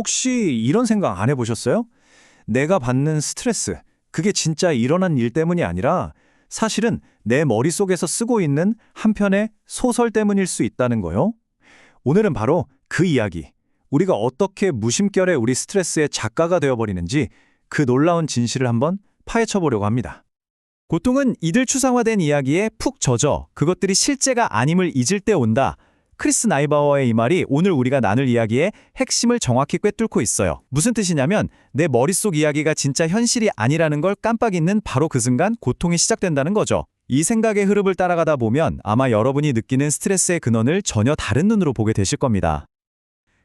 혹시 이런 생각 안 해보셨어요? 내가 받는 스트레스, 그게 진짜 일어난 일 때문이 아니라 사실은 내 머릿속에서 쓰고 있는 한 편의 소설 때문일 수 있다는 거요. 오늘은 바로 그 이야기, 우리가 어떻게 무심결에 우리 스트레스의 작가가 되어버리는지 그 놀라운 진실을 한번 파헤쳐보려고 합니다. 고통은 이들 추상화된 이야기에 푹 젖어 그것들이 실제가 아님을 잊을 때 온다. 크리스 나이바워의 이 말이 오늘 우리가 나눌 이야기의 핵심을 정확히 꿰뚫고 있어요. 무슨 뜻이냐면 내 머릿속 이야기가 진짜 현실이 아니라는 걸 깜빡 잊는 바로 그 순간 고통이 시작된다는 거죠. 이 생각의 흐름을 따라가다 보면 아마 여러분이 느끼는 스트레스의 근원을 전혀 다른 눈으로 보게 되실 겁니다.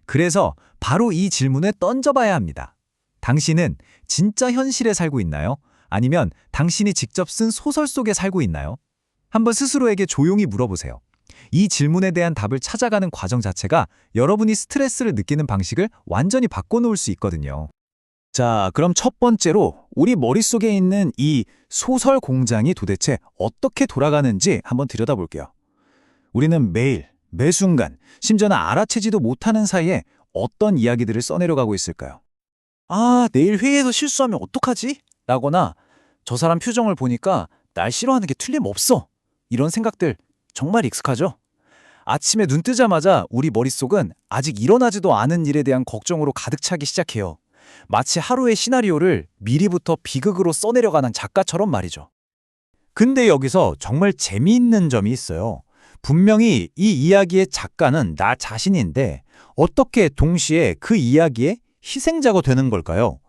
그래서 바로 이 질문에 던져봐야 합니다. 당신은 진짜 현실에 살고 있나요? 아니면 당신이 직접 쓴 소설 속에 살고 있나요? 한번 스스로에게 조용히 물어보세요. 이 질문에 대한 답을 찾아가는 과정 자체가 여러분이 스트레스를 느끼는 방식을 완전히 바꿔놓을 수 있거든요. 자, 그럼 첫 번째로 우리 머릿속에 있는 이 소설 공장이 도대체 어떻게 돌아가는지 한번 들여다볼게요. 우리는 매일, 매 순간, 심지어는 알아채지도 못하는 사이에 어떤 이야기들을 써내려가고 있을까요? 아, 내일 회의에서 실수하면 어떡하지? 라거나 저 사람 표정을 보니까 날 싫어하는 게 틀림없어. 이런 생각들 정말 익숙하죠? 아침에 눈 뜨자마자 우리 머릿속은 아직 일어나지도 않은 일에 대한 걱정으로 가득 차기 시작해요. 마치 하루의 시나리오를 미리부터 비극으로 써내려가는 작가처럼 말이죠. 근데 여기서 정말 재미있는 점이 있어요. 분명히 이 이야기의 작가는 나 자신인데 어떻게 동시에 그 이야기의 희생자가 되는 걸까요?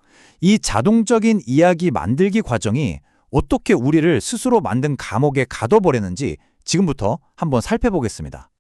이 자동적인 이야기 만들기 과정이 어떻게 우리를 스스로 만든 감옥에 가둬버리는지 지금부터 한번 살펴보겠습니다.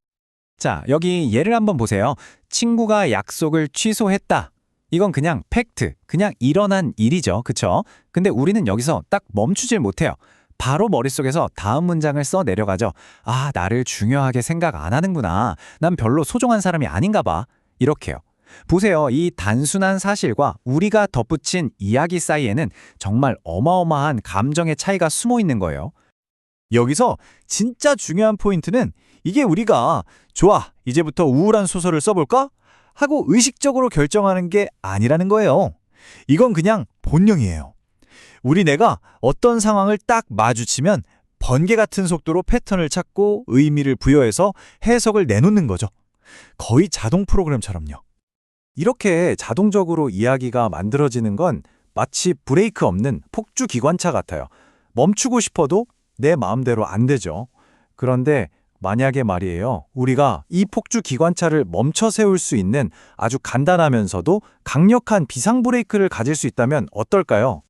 자, 여기 예를 한번 보세요. 친구가 약속을 취소했다. 이건 그냥 팩트, 그냥 일어난 일이죠. 그쵸? 근데 우리는 여기서 딱 멈추질 못해요. 바로 머릿속에서 다음 문장을 써 내려가죠. 아, 나를 중요하게 생각 안 하는구나. 난 별로 소중한 사람이 아닌가 봐. 이렇게요. 보세요. 이 단순한 사실과 우리가 덧붙인 이야기 사이에는 정말 어마어마한 감정의 차이가 숨어 있는 거예요. 여기서 진짜 중요한 포인트는 이게 우리가 좋아, 이제부터 우울한 소설을 써볼까? 하고 의식적으로 결정하는 게 아니라는 거예요. 이건 그냥 본능이에요. 우리 뇌가 어떤 상황을 딱 마주치면 번개 같은 속도로 패턴을 찾고 의미를 부여해서 해석을 내놓는 거죠. 거의 자동 프로그램처럼요. 이렇게 자동적으로 이야기가 만들어지는 건 마치 브레이크 없는 폭주 기관차 같아요. 멈추고 싶어도 내 마음대로 안 되죠. 그런데 만약에 말이에요. 우리가 이 폭주 기관차를 멈춰 세울 수 있는 아주 간단하면서도 강력한 비상 브레이크를 가질 수 있다면 어떨까요?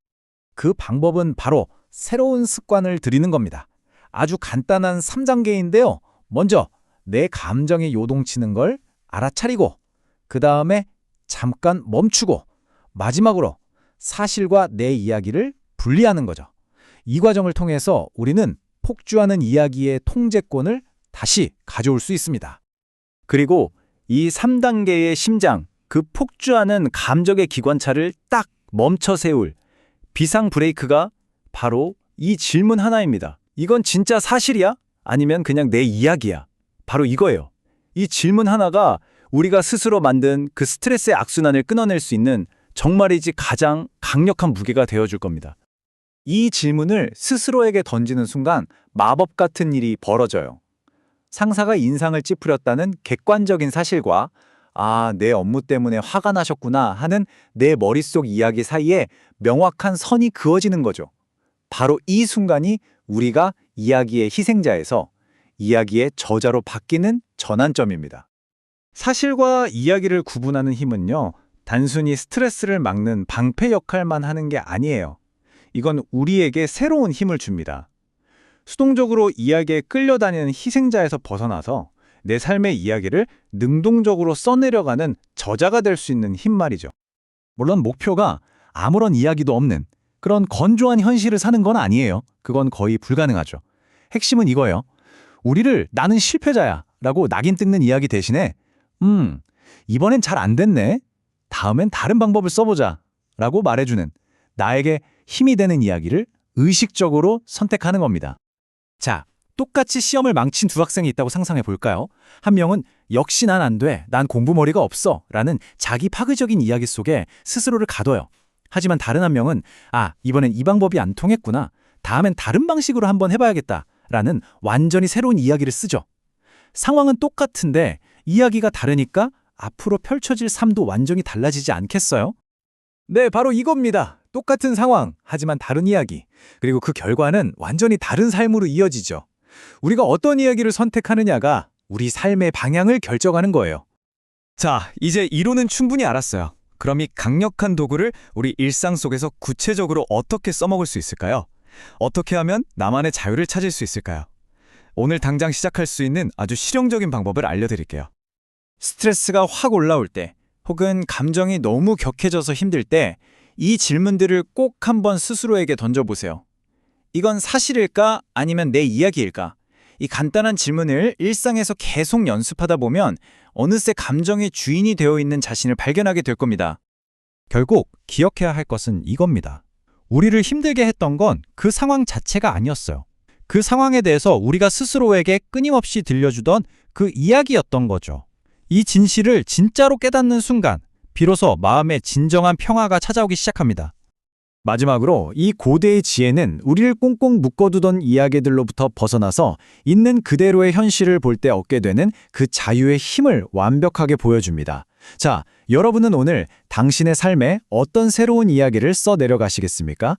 그 방법은 바로 새로운 습관을 들이는 겁니다. 아주 간단한 3단계인데요. 먼저 내 감정이 요동치는 걸 알아차리고 그 다음에 잠깐 멈추고 마지막으로 사실과 내 이야기를 분리하는 거죠. 이 과정을 통해서 우리는 폭주하는 이야기의 통제권을 다시 가져올 수 있습니다. 그리고 이 3단계의 심장, 그 폭주하는 감정의 기관차를 딱 멈춰 세울 비상 브레이크가 바로 이 질문 하나입니다. 이건 진짜 사실이야? 아니면 그냥 내 이야기야? 바로 이거예요. 이 질문 하나가 우리가 스스로 만든 그 스트레스의 악순환을 끊어낼 수 있는 정말이지 가장 강력한 무게가 되어줄 겁니다. 이 질문을 스스로에게 던지는 순간 마법 같은 일이 벌어져요. 상사가 인상을 찌푸렸다는 객관적인 사실과 아, 내 업무 때문에 화가 나셨구나 하는 내 머릿속 이야기 사이에 명확한 선이 그어지는 거죠. 바로 이 순간이 우리가 이야기의 희생자에서 이야기의 저자로 바뀌는 전환점입니다. 사실과 이야기를 구분하는 힘은요, 단순히 스트레스를 막는 방패 역할만 하는 게 아니에요. 이건 우리에게 새로운 힘을 줍니다. 수동적으로 이야기에 끌려다니는 희생자에서 벗어나서 내 삶의 이야기를 능동적으로 써내려가는 저자가 될 수 있는 힘 말이죠. 물론 목표가 아무런 이야기도 없는 그런 건조한 현실을 사는 건 아니에요. 그건 거의 불가능하죠. 핵심은 이거예요. 우리를 나는 실패자야 라고 낙인 찍는 이야기 대신에 이번엔 잘 안 됐네. 다음엔 다른 방법을 써보자 라고 말해주는 나에게 힘이 되는 이야기를 의식적으로 선택하는 겁니다. 자, 똑같이 시험을 망친 두 학생이 있다고 상상해 볼까요? 한 명은 역시 난 안 돼, 난 공부머리가 없어 라는 자기 파괴적인 이야기 속에 스스로를 가둬요. 하지만 다른 한 명은 이번엔 이 방법이 안 통했구나, 다음엔 다른 방식으로 한번 해봐야겠다 라는 완전히 새로운 이야기를 쓰죠. 상황은 똑같은데 이야기가 다르니까 앞으로 펼쳐질 삶도 완전히 달라지지 않겠어요? 네, 바로 이겁니다. 똑같은 상황, 하지만 다른 이야기. 그리고 그 결과는 완전히 다른 삶으로 이어지죠. 우리가 어떤 이야기를 선택하느냐가 우리 삶의 방향을 결정하는 거예요. 자, 이제 이론은 충분히 알았어요. 그럼 이 강력한 도구를 우리 일상 속에서 구체적으로 어떻게 써먹을 수 있을까요? 어떻게 하면 나만의 자유를 찾을 수 있을까요? 오늘 당장 시작할 수 있는 아주 실용적인 방법을 알려드릴게요. 스트레스가 확 올라올 때, 혹은 감정이 너무 격해져서 힘들 때, 이 질문들을 꼭 한번 스스로에게 던져보세요. 이건 사실일까? 아니면 내 이야기일까? 이 간단한 질문을 일상에서 계속 연습하다 보면 어느새 감정의 주인이 되어 있는 자신을 발견하게 될 겁니다. 결국 기억해야 할 것은 이겁니다. 우리를 힘들게 했던 건 그 상황 자체가 아니었어요. 그 상황에 대해서 우리가 스스로에게 끊임없이 들려주던 그 이야기였던 거죠. 이 진실을 진짜로 깨닫는 순간, 비로소 마음에 진정한 평화가 찾아오기 시작합니다. 마지막으로 이 고대의 지혜는 우리를 꽁꽁 묶어두던 이야기들로부터 벗어나서 있는 그대로의 현실을 볼 때 얻게 되는 그 자유의 힘을 완벽하게 보여줍니다. 자, 여러분은 오늘 당신의 삶에 어떤 새로운 이야기를 써 내려가시겠습니까?